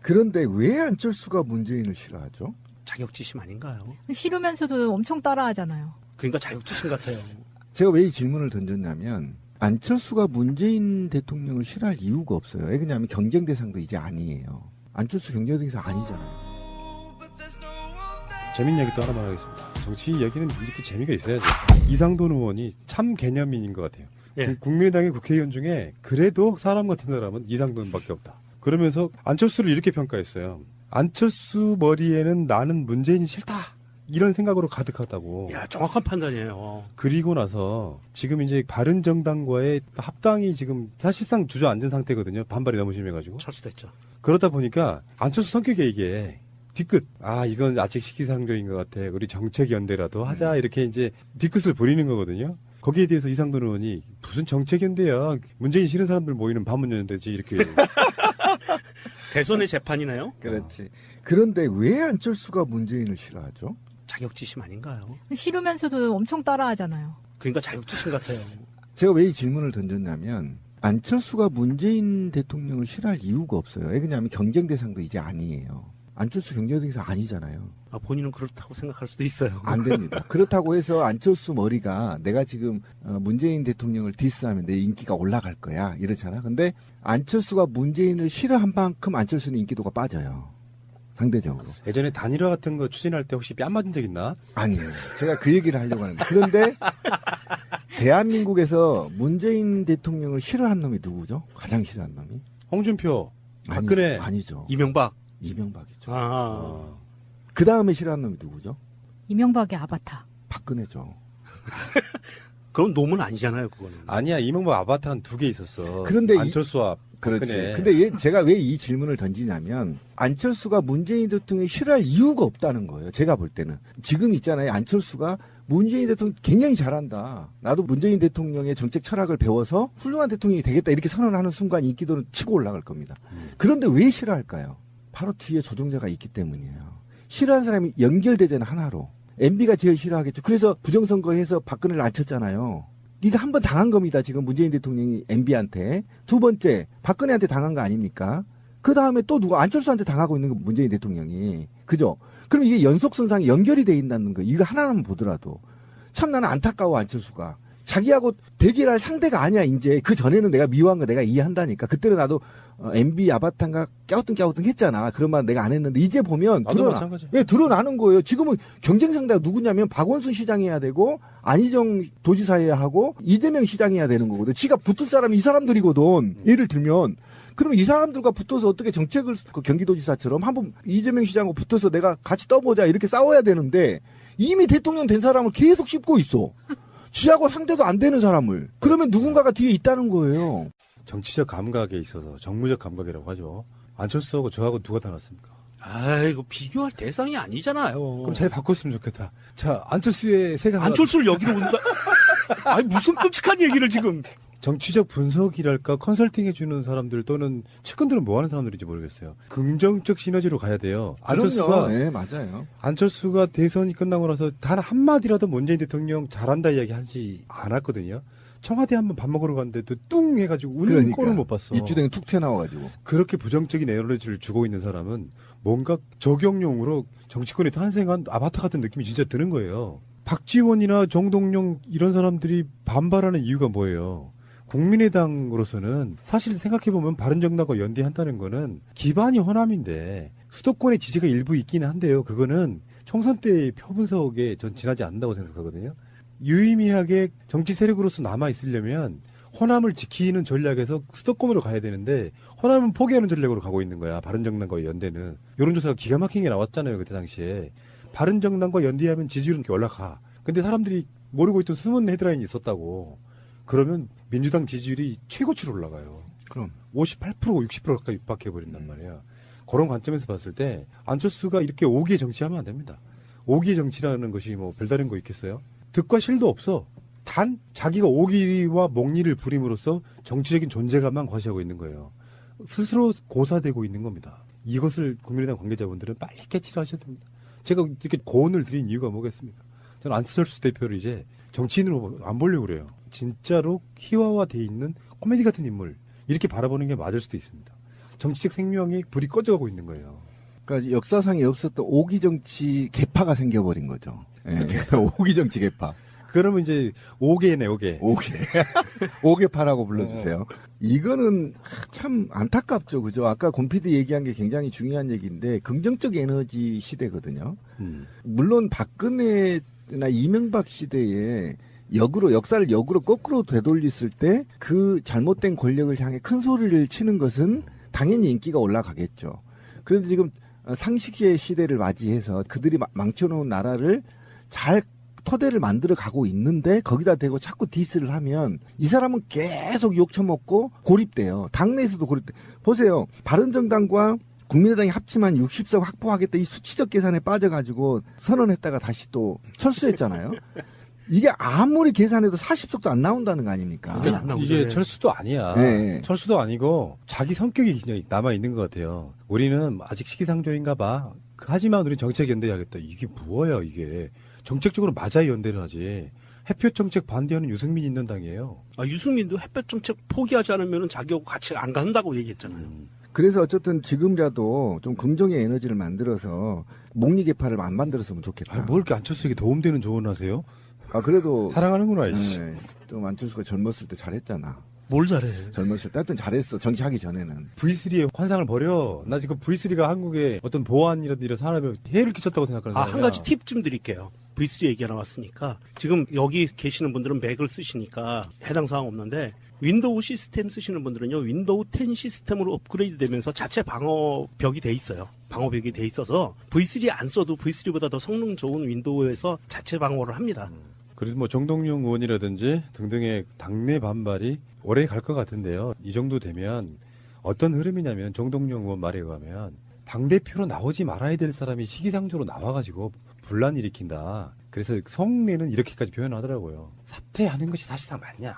그런데 왜 안철수가 문재인을 싫어하죠? 자격지심 아닌가요? 싫으면서도 엄청 따라하잖아요. 그러니까 자격지심 같아요. 제가 왜 이 질문을 던졌냐면 안철수가 문재인 대통령을 싫어할 이유가 없어요. 왜냐하면 경쟁 대상도 이제 아니에요. 안철수 경쟁 대상 아니잖아요. 재밌는 얘기 또 하나만 하겠습니다. 정치 이야기는 이렇게 재미가 있어야죠. 이상돈 의원이 참 개념인인 것 같아요. 예. 국민의당의 국회의원 중에 그래도 사람 같은 사람은 이상돈밖에 없다. 그러면서 안철수를 이렇게 평가했어요. 안철수 머리에는 나는 문재인이 싫다. 이런 생각으로 가득하다고. 야, 정확한 판단이에요. 그리고 나서 지금 이제 바른정당과의 합당이 지금 사실상 주저앉은 상태거든요. 반발이 너무 심해가지고. 철수됐죠. 그러다 보니까 안철수 성격에 이게 뒤끝, 이건 아직 시기상조인 것 같아. 우리 정책연대라도 하자. 이렇게 이제 뒤끝을 부리는 거거든요. 거기에 대해서 이상돈 의원이 무슨 정책연대야. 문재인 싫은 사람들 모이는 반문연대지. 이렇게. 대선의 재판이나요? 그렇지. 그런데 왜 안철수가 문재인을 싫어하죠? 자격지심 아닌가요? 싫으면서도 엄청 따라하잖아요. 그러니까 자격지심 같아요. 제가 왜 이 질문을 던졌냐면 안철수가 문재인 대통령을 싫어할 이유가 없어요. 왜냐하면 경쟁 대상도 이제 아니에요. 안철수 경쟁 대상 아니잖아요. 본인은 그렇다고 생각할 수도 있어요. 안 됩니다. 그렇다고 해서 안철수 머리가 내가 지금 문재인 대통령을 디스하면 내 인기가 올라갈 거야 이러잖아. 근데 안철수가 문재인을 싫어한 만큼 안철수는 인기도가 빠져요. 상대적으로. 예전에 단일화 같은 거 추진할 때 혹시 뺨 맞은 적 있나? 아니에요. 제가 그 얘기를 하려고 하는데. 그런데 대한민국에서 문재인 대통령을 싫어한 놈이 누구죠? 가장 싫어한 놈이? 홍준표, 박근혜. 아니죠. 이명박. 이명박이죠. 그 다음에 싫어한 놈이 누구죠? 이명박의 아바타. 박근혜죠. 그럼 놈은 아니잖아요, 그거는. 아니야, 이명박 아바타 한 2개 있었어. 그런데 안철수와 그렇지. 박근혜. 근데 제가 왜 이 질문을 던지냐면 안철수가 문재인 대통령이 싫어할 이유가 없다는 거예요. 제가 볼 때는. 지금 있잖아요. 안철수가 문재인 대통령 굉장히 잘한다. 나도 문재인 대통령의 정책 철학을 배워서 훌륭한 대통령이 되겠다. 이렇게 선언하는 순간 인기도는 치고 올라갈 겁니다. 그런데 왜 싫어할까요? 바로 뒤에 조종자가 있기 때문이에요. 싫어하는 사람이 연결되잖아요. 하나로. MB가 제일 싫어하겠죠. 그래서 부정선거해서 박근혜를 안 쳤잖아요. 네가 한 번 당한 겁니다. 지금 문재인 대통령이 MB한테. 두 번째 박근혜한테 당한 거 아닙니까? 그 다음에 또 누가 안철수한테 당하고 있는 거 문재인 대통령이. 그죠? 그럼 이게 연속선상에 연결이 돼 있다는 거. 이거 하나만 보더라도. 참 나는 안타까워 안철수가. 자기하고 대결할 상대가 아니야 이제. 그 전에는 내가 미워한 거 내가 이해한다니까. 그때는 나도 MB 아바타인가 깨우뚱 했잖아. 그런 말 내가 안 했는데 이제 보면 드러나는 거예요. 지금은 경쟁 상대가 누구냐면 박원순 시장이 해야 되고 안희정 도지사 해야 하고 이재명 시장이 해야 되는 거거든. 지가 붙을 사람이 이 사람들이거든. 예를 들면 그러면 이 사람들과 붙어서 어떻게 정책을 경기도지사처럼 한번 이재명 시장하고 붙어서 내가 같이 떠보자 이렇게 싸워야 되는데 이미 대통령 된 사람을 계속 씹고 있어. 지하고 상대도 안 되는 사람을. 그러면 누군가가 뒤에 있다는 거예요. 정치적 감각에 있어서 정무적 감각이라고 하죠. 안철수하고 저하고 누가 닮았습니까? 이거 비교할 대상이 아니잖아요. 그럼 잘 바꿨으면 좋겠다. 자, 안철수의 생각. 안철수를 여기로 온다? 무슨 끔찍한 얘기를 지금. 정치적 분석이랄까 컨설팅 해주는 사람들 또는 측근들은 뭐 하는 사람들인지 모르겠어요. 긍정적 시너지로 가야 돼요. 안철수가 네, 맞아요. 안철수가 대선이 끝나고 나서 단 한마디라도 문재인 대통령 잘한다 이야기 하지 않았거든요. 청와대 한번 밥 먹으러 갔는데도 뚱 해가지고 우는 꼴을 못 봤어. 입주댕이 툭 튀어나와가지고. 그렇게 부정적인 에너지를 주고 있는 사람은 뭔가 적용용으로 정치권에 탄생한 아바타 같은 느낌이 진짜 드는 거예요. 박지원이나 정동영 이런 사람들이 반발하는 이유가 뭐예요? 국민의당으로서는 사실 생각해보면 바른정당과 연대한다는 거는 기반이 호남인데 수도권의 지지가 일부 있기는 한데요. 그거는 총선 때의 표분석에 전 지나지 않는다고 생각하거든요. 유의미하게 정치 세력으로서 남아있으려면 호남을 지키는 전략에서 수도권으로 가야 되는데 호남은 포기하는 전략으로 가고 있는 거야. 바른정당과 연대는. 여론조사가 기가 막히게 나왔잖아요. 그때 당시에. 바른정당과 연대하면 지지율은 이렇게 올라가. 근데 사람들이 모르고 있던 숨은 헤드라인이 있었다고. 그러면 민주당 지지율이 최고치로 올라가요. 그럼 58% 60% 가까이 육박해버린단 말이야. 그런 관점에서 봤을 때 안철수가 이렇게 오기의 정치하면 안 됩니다. 오기의 정치라는 것이 뭐 별다른 거 있겠어요? 득과 실도 없어. 단 자기가 오기와 목리를 부림으로써 정치적인 존재감만 과시하고 있는 거예요. 스스로 고사되고 있는 겁니다. 이것을 국민의당 관계자분들은 빨리 캐치를 하셔야 됩니다. 제가 이렇게 고언을 드린 이유가 뭐겠습니까? 저는 안철수 대표를 이제 정치인으로 안 보려고 그래요. 진짜로 희화화돼 있는 코미디 같은 인물 이렇게 바라보는 게 맞을 수도 있습니다. 정치적 생명이 불이 꺼져가고 있는 거예요. 그러니까 역사상에 없었던 오기 정치 개파가 생겨버린 거죠. 예. 오기 정치 개파. 그러면 이제 5개네, 5개. 오개파라고 불러주세요. 이거는 참 안타깝죠. 그죠? 아까 곰피디 얘기한 게 굉장히 중요한 얘기인데 긍정적 에너지 시대거든요. 물론 박근혜나 이명박 시대에 역사를 역으로 거꾸로 되돌렸을 때 그 잘못된 권력을 향해 큰 소리를 치는 것은 당연히 인기가 올라가겠죠. 그런데 지금 상식의 시대를 맞이해서 그들이 망쳐놓은 나라를 잘 토대를 만들어 가고 있는데 거기다 대고 자꾸 디스를 하면 이 사람은 계속 욕 처먹고 고립돼요. 당내에서도 고립돼. 보세요. 바른정당과 국민의당이 합치면 60석 확보하겠다 이 수치적 계산에 빠져가지고 선언했다가 다시 또 철수했잖아요. 이게 아무리 계산해도 40석도 안 나온다는 거 아닙니까? 그게 안 나오죠. 이게 철수도 아니야. 네. 철수도 아니고 자기 성격이 그냥 남아 있는 것 같아요. 우리는 아직 시기상조인가 봐. 하지만 우리 정책 연대해야겠다. 이게 뭐야 이게. 정책적으로 맞아야 연대를 하지. 햇볕 정책 반대하는 유승민 있는 당이에요. 유승민도 햇볕 정책 포기하지 않으면 자기하고 같이 안 간다고 얘기했잖아요. 그래서 어쨌든 지금이라도 좀 긍정의 에너지를 만들어서 목리 개파를 안 만들었으면 좋겠다. 뭘 이렇게 안철수에게 도움되는 조언을 하세요? 그래도 사랑하는구나. 이씨. 네, 좀 안철수가 젊었을 때 잘했잖아. 뭘 잘해? 젊었을 때 하여튼 잘했어. 정치하기 전에는. V3의 환상을 버려. 나 지금 V3가 한국의 어떤 보안이라든지 이런 산업에 해를 끼쳤다고 생각하는 사람이야. 한 가지 팁 좀 드릴게요. V3 얘기가 나왔으니까 지금 여기 계시는 분들은 맥을 쓰시니까 해당 사항 없는데 윈도우 시스템 쓰시는 분들은요. 윈도우 10 시스템으로 업그레이드 되면서 자체 방어벽이 돼 있어요. 방어벽이 돼 있어서 V3 안 써도 V3보다 더 성능 좋은 윈도우에서 자체 방어를 합니다. 그래서 뭐 정동영 의원이라든지 등등의 당내 반발이 오래 갈 것 같은데요. 이 정도 되면 어떤 흐름이냐면 정동영 의원 말에 의하면 당대표로 나오지 말아야 될 사람이 시기상조로 나와가지고 분란 일으킨다. 그래서 성내는 이렇게까지 표현하더라고요. 사퇴하는 것이 사실상 맞냐.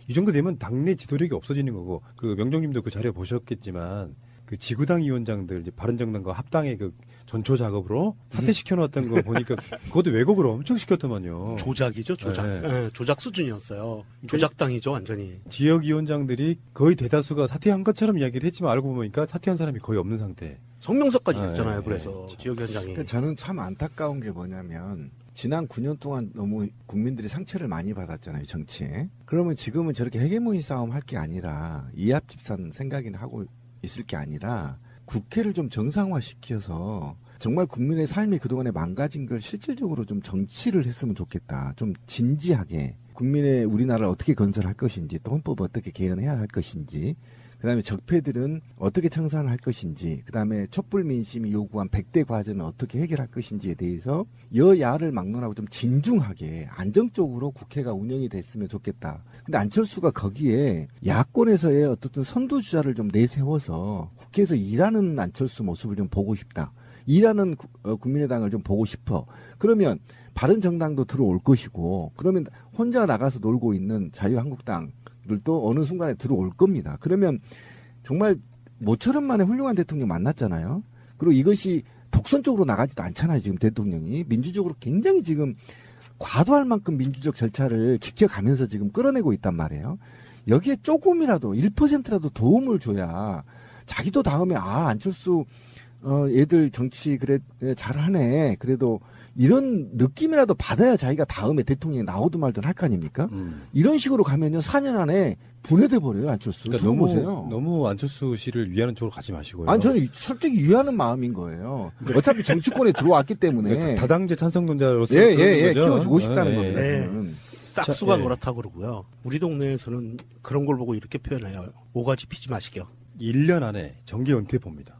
이 정도 되면 당내 지도력이 없어지는 거고 그 명정님도 그 자료 보셨겠지만 그 지구당 위원장들 이제 바른정당과 합당의 그 전초 작업으로 사퇴시켜 놓았던 거 보니까 그것도 왜곡을 엄청 시켰더만요. 조작이죠, 조작. 네. 예, 조작 수준이었어요. 조작당이죠, 완전히. 지역위원장들이 거의 대다수가 사퇴한 것처럼 이야기를 했지만 알고 보니까 사퇴한 사람이 거의 없는 상태. 성명서까지 아, 냈잖아요. 예, 그래서 예. 지역위원장이. 그러니까 저는 참 안타까운 게 뭐냐면 지난 9년 동안 너무 국민들이 상처를 많이 받았잖아요, 정치에. 그러면 지금은 저렇게 헤게모니 싸움 할 게 아니라 이합집산 생각이나 하고 있을 게 아니라 국회를 좀 정상화시켜서 정말 국민의 삶이 그동안에 망가진 걸 실질적으로 좀 정치를 했으면 좋겠다. 좀 진지하게 국민의 우리나라를 어떻게 건설할 것인지 또 헌법을 어떻게 개헌해야 할 것인지 그다음에 적폐들은 어떻게 청산할 것인지 그다음에 촛불 민심이 요구한 100대 과제는 어떻게 해결할 것인지에 대해서 여야를 막론하고 좀 진중하게 안정적으로 국회가 운영이 됐으면 좋겠다. 근데 안철수가 거기에 야권에서의 어떻든 선두주자를 좀 내세워서 국회에서 일하는 안철수 모습을 좀 보고 싶다. 일하는 국민의당을 좀 보고 싶어. 그러면 바른정당도 들어올 것이고 그러면 혼자 나가서 놀고 있는 자유한국당들도 어느 순간에 들어올 겁니다. 그러면 정말 모처럼 만에 훌륭한 대통령 만났잖아요. 그리고 이것이 독선적으로 나가지도 않잖아요. 지금 대통령이 민주적으로 굉장히 지금 과도할 만큼 민주적 절차를 지켜가면서 지금 끌어내고 있단 말이에요. 여기에 조금이라도 1%라도 도움을 줘야 자기도 다음에 안철수 얘들 정치 그래 잘하네. 그래도 이런 느낌이라도 받아야 자기가 다음에 대통령이 나오든 말든 할 거 아닙니까? 이런 식으로 가면요 4년 안에 분해돼 버려요 안철수. 그러니까 두고 보세요. 너무 안철수 씨를 위하는 쪽으로 가지 마시고요. 아니 저는 솔직히 위하는 마음인 거예요. 어차피 정치권에 들어왔기 때문에 다당제 찬성론자로서 예, 키워주고 싶다는 예, 겁니다. 네. 저는. 싹수가 예. 노랗다 그러고요. 우리 동네에서는 그런 걸 보고 이렇게 표현해요. 오가지 피지 마시겨. 1년 안에 정계 은퇴 봅니다.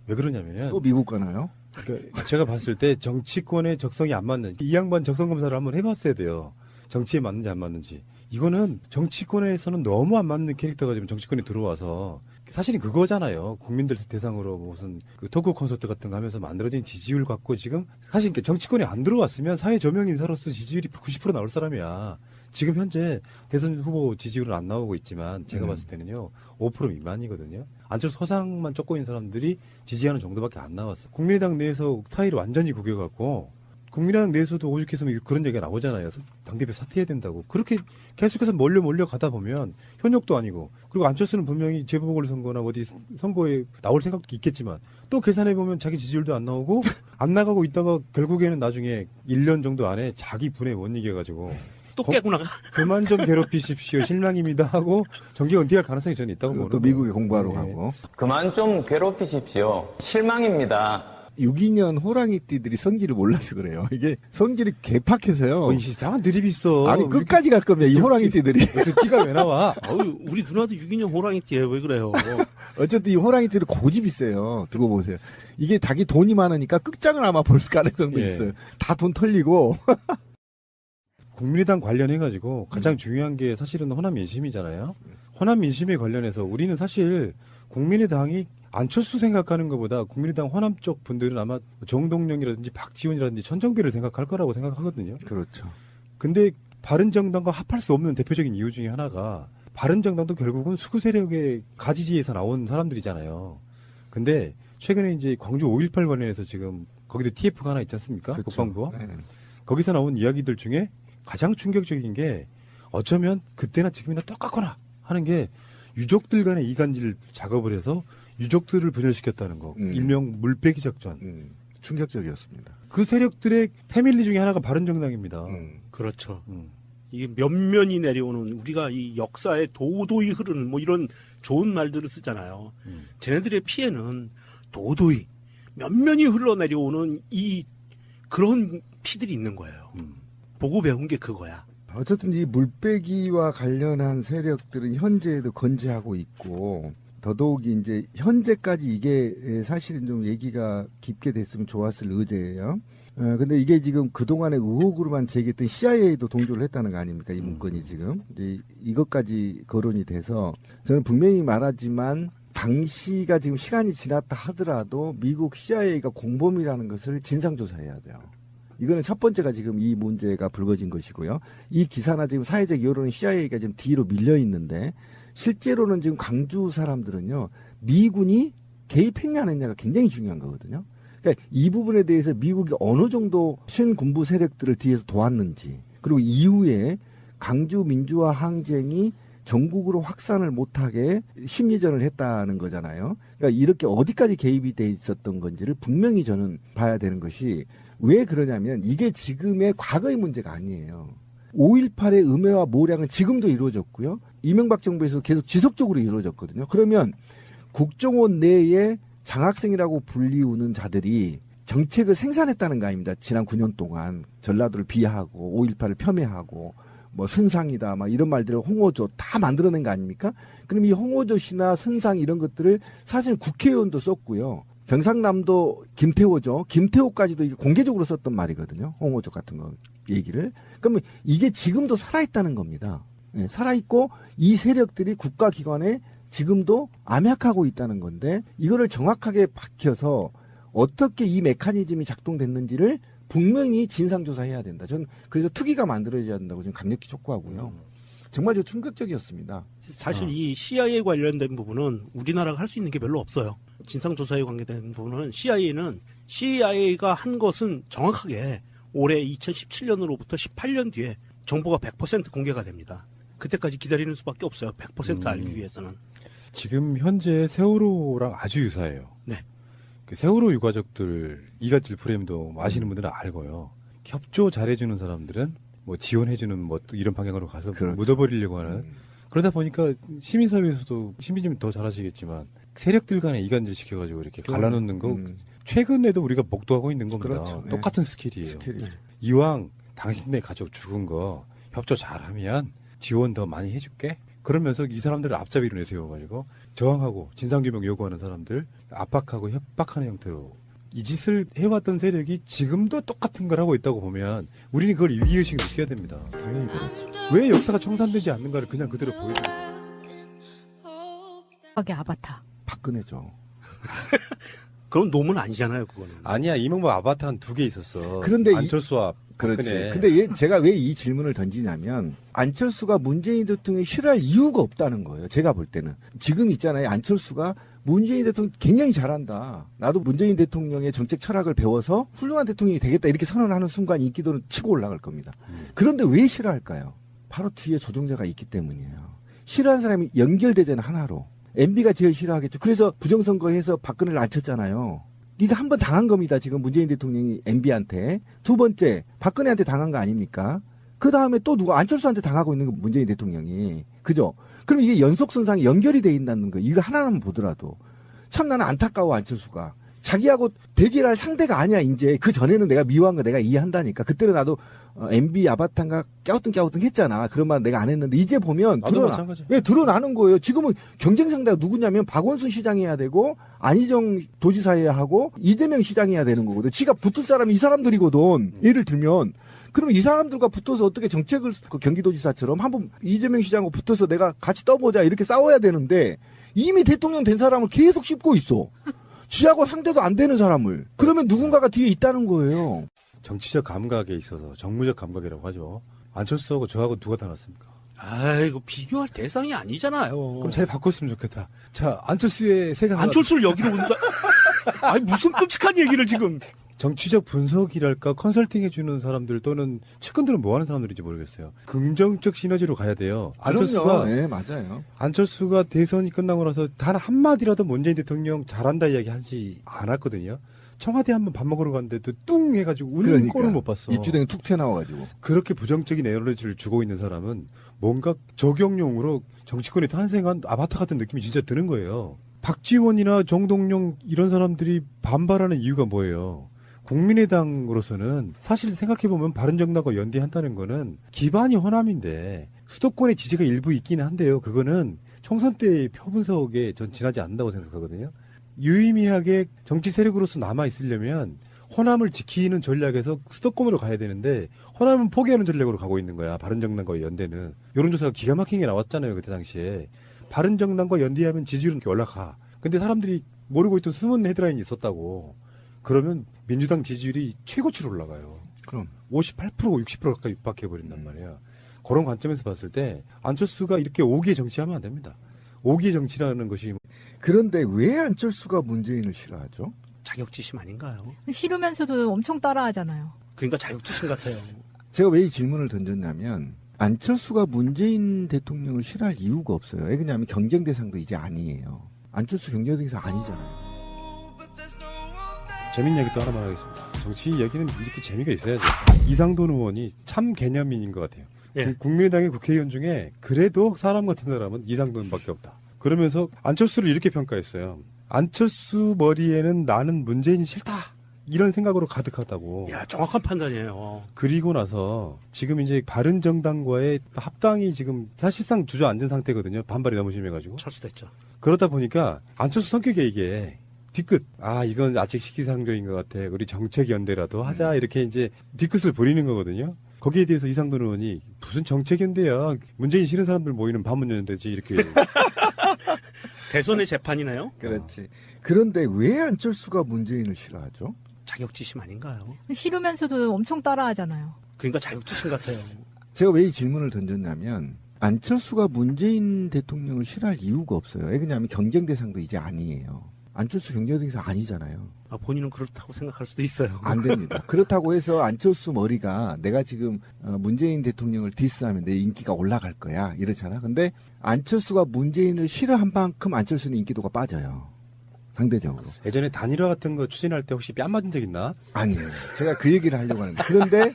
왜 그러냐면은 또 미국 가나요? 그러니까 제가 봤을 때 정치권의 적성이 안 맞는 이 양반 적성 검사를 한번 해봤어야 돼요. 정치에 맞는지 안 맞는지. 이거는 정치권에서는 너무 안 맞는 캐릭터가 지금 정치권에 들어와서 사실은 그거잖아요. 국민들 대상으로 무슨 그 토크 콘서트 같은 거 하면서 만들어진 지지율 갖고 지금 사실 정치권에 안 들어왔으면 사회 저명 인사로서 지지율이 90% 나올 사람이야. 지금 현재 대선 후보 지지율은 안 나오고 있지만 제가 봤을 때는요 5% 미만이거든요. 안철수 서상만 쫓고 있는 사람들이 지지하는 정도밖에 안 나왔어. 국민의당 내에서 스타일이 완전히 구겨갖고 국민의당 내에서도 오죽해서 그런 얘기가 나오잖아요. 당대표 사퇴해야 된다고. 그렇게 계속해서 몰려 가다 보면 현역도 아니고, 그리고 안철수는 분명히 재보궐선거나 어디 선거에 나올 생각도 있겠지만 또 계산해보면 자기 지지율도 안 나오고 안 나가고 있다가 결국에는 나중에 1년 정도 안에 자기 분에 못 이겨가지고 또 깨고 나가. 그만 좀 괴롭히십시오. 실망입니다 하고 정계 은퇴할 가능성이 저는 있다고 그리고 보는 또 미국에 공부하러 네. 가고. 그만 좀 괴롭히십시오. 실망입니다. 62년 호랑이띠들이 성질을 몰라서 그래요. 이게 성질이 개팍해서요. 이 이상한 드립이 있어. 아니 끝까지 갈 겁니다. 이 호랑이띠들이. 무슨 띠가 왜 나와? 어유 우리 누나도 6인형 호랑이띠예요. 왜 그래요? 어쨌든 이 호랑이띠들 고집이 세요. 두고 보세요. 이게 자기 돈이 많으니까 끝장을 아마 볼 가능성도 예. 있어요. 다 돈 털리고. 국민의당 관련해가지고 가장 중요한 게 사실은 호남 민심이잖아요. 호남 민심에 관련해서 우리는 사실 국민의당이 안철수 생각하는 것보다 국민의당 호남 쪽 분들은 아마 정동영이라든지 박지원이라든지 천정배를 생각할 거라고 생각하거든요. 그렇죠. 근데 바른정당과 합할 수 없는 대표적인 이유 중에 하나가 바른정당도 결국은 수구 세력의 가지지에서 나온 사람들이잖아요. 근데 최근에 이제 광주 5.18 관련해서 지금 거기도 TF가 하나 있지 않습니까? 그렇죠. 국방부와. 네. 거기서 나온 이야기들 중에 가장 충격적인 게 어쩌면 그때나 지금이나 똑같거나 하는 게 유족들 간의 이간질 작업을 해서 유족들을 분열시켰다는 거. 일명 물빼기 작전. 충격적이었습니다. 그 세력들의 패밀리 중에 하나가 바른정당입니다. 그렇죠. 음. 이게 면면이 내려오는 우리가 이 역사에 도도히 흐르는 뭐 이런 좋은 말들을 쓰잖아요. 쟤네들의 피해는 도도히 면면이 흘러내려오는 이 그런 피들이 있는 거예요. 보고 배운 게 그거야. 어쨌든 이 물빼기와 관련한 세력들은 현재에도 건재하고 있고 더더욱이 이제 현재까지 이게 사실은 좀 얘기가 깊게 됐으면 좋았을 의제예요. 근데 이게 지금 그동안의 의혹으로만 제기했던 CIA도 동조를 했다는 거 아닙니까? 이 문건이 지금. 이제 이것까지 거론이 돼서 저는 분명히 말하지만 당시가 지금 시간이 지났다 하더라도 미국 CIA가 공범이라는 것을 진상조사해야 돼요. 이거는 첫 번째가 지금 이 문제가 불거진 것이고요. 이 기사나 지금 사회적 여론은 CIA가 지금 뒤로 밀려 있는데 실제로는 지금 광주 사람들은요, 미군이 개입했냐 안 했냐가 굉장히 중요한 거거든요. 그러니까 이 부분에 대해서 미국이 어느 정도 신군부 세력들을 뒤에서 도왔는지, 그리고 이후에 광주 민주화 항쟁이 전국으로 확산을 못하게 심리전을 했다는 거잖아요. 그러니까 이렇게 어디까지 개입이 돼 있었던 건지를 분명히 저는 봐야 되는 것이, 왜 그러냐면 이게 지금의 과거의 문제가 아니에요. 5.18의 음해와 모략은 지금도 이루어졌고요. 이명박 정부에서 계속 지속적으로 이루어졌거든요. 그러면 국정원 내에 장학생이라고 불리우는 자들이 정책을 생산했다는 거 아닙니다. 지난 9년 동안 전라도를 비하하고 5.18을 폄훼하고 뭐 선상이다 막 이런 말들을 홍어조 다 만들어낸 거 아닙니까? 그럼 이 홍어조시나 선상 이런 것들을 사실 국회의원도 썼고요. 경상남도 김태호죠. 김태호까지도 이게 공개적으로 썼던 말이거든요. 홍어조 같은 거 얘기를. 그러면 이게 지금도 살아있다는 겁니다. 네, 살아있고 이 세력들이 국가기관에 지금도 암약하고 있다는 건데 이거를 정확하게 밝혀서 어떻게 이 메커니즘이 작동됐는지를 분명히 진상조사해야 된다. 저는 그래서 특위가 만들어져야 된다고 저는 강력히 촉구하고요. 정말 저 충격적이었습니다. 사실 이 CIA 관련된 부분은 우리나라가 할 수 있는 게 별로 없어요. 진상조사에 관계된 부분은 CIA가 한 것은 정확하게 올해 2017년으로부터 18년 뒤에 정보가 100% 공개가 됩니다. 그때까지 기다리는 수밖에 없어요. 100% 알기 위해서는. 지금 현재 세월호랑 아주 유사해요. 네. 그 세월호 유가족들 이간질 프레임도 아시는 분들은 알고요. 협조 잘해주는 사람들은 뭐 지원해주는 뭐 이런 방향으로 가서 그렇죠. 묻어버리려고 하는. 그러다 보니까 시민사회에서도 신비님이 더 잘하시겠지만 세력들 간에 이간질 시켜가지고 이렇게 갈라놓는 거 최근에도 우리가 목도하고 있는 겁니다. 그렇죠. 네. 똑같은 스킬이에요. 스킬이죠. 이왕 당신네 가족 죽은 거 협조 잘하면 지원 더 많이 해줄게. 그러면서 이 사람들을 앞잡이로 내세워가지고 저항하고 진상규명 요구하는 사람들 압박하고 협박하는 형태로 이 짓을 해왔던 세력이 지금도 똑같은 걸 하고 있다고 보면 우리는 그걸 위기의식을 느껴야 됩니다. 당연히 그렇죠. 왜 역사가 청산되지 않는가를 그냥 그대로 보여줘요. 박의 아바타. 박근혜죠. 그럼 놈은 아니잖아요, 그거는. 아니야, 이명박 아바타 한 2개 있었어. 그런데 안철수와 그렇지. 박근혜. 근데 제가 왜 이 질문을 던지냐면 안철수가 문재인 대통령이 싫어할 이유가 없다는 거예요. 제가 볼 때는. 지금 있잖아요. 안철수가 문재인 대통령 굉장히 잘한다. 나도 문재인 대통령의 정책 철학을 배워서 훌륭한 대통령이 되겠다. 이렇게 선언하는 순간 인기도는 치고 올라갈 겁니다. 그런데 왜 싫어할까요? 바로 뒤에 조종자가 있기 때문이에요. 싫어하는 사람이 연결되잖아요. 하나로. MB가 제일 싫어하겠죠. 그래서 부정선거해서 박근혜를 안 쳤잖아요. 이게 한 번 당한 겁니다. 지금 문재인 대통령이 MB한테. 두 번째, 박근혜한테 당한 거 아닙니까? 그 다음에 또 누가 안철수한테 당하고 있는 거 문재인 대통령이. 그죠? 그럼 이게 연속선상에 연결이 돼 있다는 거. 이거 하나만 보더라도. 참 나는 안타까워, 안철수가. 자기하고 대결할 상대가 아니야, 이제. 그 전에는 내가 미워한 거 내가 이해한다니까. 그때는 나도 MB 아바타인가 깨우뚱 했잖아. 그런 말 내가 안 했는데. 이제 보면 나도 마찬가지. 예, 드러나는 거예요. 지금은 경쟁 상대가 누구냐면 박원순 시장이 해야 되고 안희정 도지사 해야 하고 이재명 시장이 해야 되는 거거든. 지가 붙을 사람이 이 사람들이거든. 예를 들면. 그러면 이 사람들과 붙어서 어떻게 정책을 그 경기도지사처럼 한번 이재명 시장하고 붙어서 내가 같이 떠보자 이렇게 싸워야 되는데 이미 대통령 된 사람을 계속 씹고 있어. 지하고 상대도 안 되는 사람을. 그러면 누군가가 뒤에 있다는 거예요. 정치적 감각에 있어서 정무적 감각이라고 하죠. 안철수하고 저하고 누가 닮았습니까? 아이고 비교할 대상이 아니잖아요. 그럼 잘 바꿨으면 좋겠다. 자, 안철수의 세가 안철수를 여기로 온다. 아니 무슨 끔찍한 얘기를 지금. 정치적 분석이랄까 컨설팅 해주는 사람들 또는 측근들은 뭐 하는 사람들인지 모르겠어요. 긍정적 시너지로 가야 돼요. 안철수가 예, 맞아요. 안철수가 대선이 끝나고 나서 단 한마디라도 문재인 대통령 잘한다 이야기 하지 않았거든요. 청와대 한번 밥 먹으러 갔는데도 뚱 해가지고 우는 꼴을 못 봤어. 입주댕이 툭 튀어나와가지고. 그렇게 부정적인 에너지를 주고 있는 사람은 뭔가 저격용으로 정치권에 탄생한 아바타 같은 느낌이 진짜 드는 거예요. 박지원이나 정동영 이런 사람들이 반발하는 이유가 뭐예요? 국민의당으로서는 사실 생각해보면 바른정당과 연대한다는 거는 기반이 호남인데 수도권의 지지가 일부 있기는 한데요. 그거는 총선 때의 표분석에 전 지나지 않는다고 생각하거든요. 유의미하게 정치 세력으로서 남아있으려면 호남을 지키는 전략에서 수도권으로 가야 되는데 호남은 포기하는 전략으로 가고 있는 거야. 바른정당과 연대는. 여론조사가 기가 막히게 나왔잖아요. 그때 당시에. 바른정당과 연대하면 지지율은 이렇게 올라가. 근데 사람들이 모르고 있던 숨은 헤드라인이 있었다고. 그러면 민주당 지지율이 최고치로 올라가요. 그럼. 58% 60% 가까이 육박해버린단 말이야. 그런 관점에서 봤을 때 안철수가 이렇게 오기의 정치하면 안 됩니다. 오기의 정치라는 것이 그런데 왜 안철수가 문재인을 싫어하죠? 자격지심 아닌가요? 싫으면서도 엄청 따라하잖아요. 그러니까 자격지심 같아요. 제가 왜 이 질문을 던졌냐면 안철수가 문재인 대통령을 싫어할 이유가 없어요. 왜 그러냐면 경쟁 대상도 이제 아니에요. 안철수 경쟁 대상 아니잖아요. 재밌는 얘기 또 하나만 하겠습니다. 정치 이야기는 이렇게 재미가 있어야죠. 이상돈 의원이 참 개념인인 것 같아요. 예. 국민의당의 국회의원 중에 그래도 사람 같은 사람은 이상돈밖에 없다. 그러면서 안철수를 이렇게 평가했어요. 안철수 머리에는 나는 문재인이 싫다. 이런 생각으로 가득하다고. 야 정확한 판단이에요. 그리고 나서 지금 이제 바른정당과의 합당이 지금 사실상 주저앉은 상태거든요. 반발이 너무 심해가지고. 철수됐죠. 그러다 보니까 안철수 성격에 이게 뒤끝. 아, 이건 아직 시기상조인 것 같아. 우리 정책연대라도 하자. 이렇게 이제 뒤끝을 부리는 거거든요. 거기에 대해서 이상돈 의원이 무슨 정책연대야. 문재인 싫은 사람들 모이는 반문연대지. 이렇게. 대선의 재판이네요. 그렇지. 그런데 왜 안철수가 문재인을 싫어하죠? 자격지심 아닌가요? 싫으면서도 엄청 따라하잖아요. 그러니까 자격지심 같아요. 제가 왜 이 질문을 던졌냐면 안철수가 문재인 대통령을 싫어할 이유가 없어요. 왜 그러냐면 경쟁 대상도 이제 아니에요. 안철수 경쟁 대상 아니잖아요. 아, 본인은 그렇다고 생각할 수도 있어요. 안 됩니다. 그렇다고 해서 안철수 머리가 내가 지금 문재인 대통령을 디스하면 내 인기가 올라갈 거야 이러잖아. 근데 안철수가 문재인을 싫어한 만큼 안철수는 인기도가 빠져요. 상대적으로. 예전에 단일화 같은 거 추진할 때 혹시 뺨 맞은 적 있나? 아니에요. 제가 그 얘기를 하려고 하는데. 그런데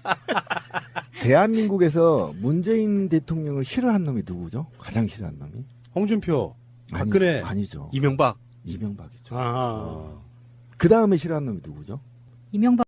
대한민국에서 문재인 대통령을 싫어한 놈이 누구죠? 가장 싫어한 놈이? 홍준표, 박근혜. 아니죠. 이명박. 이명박이죠. 아. 그 다음에 싫어한 놈이 누구죠? 이명박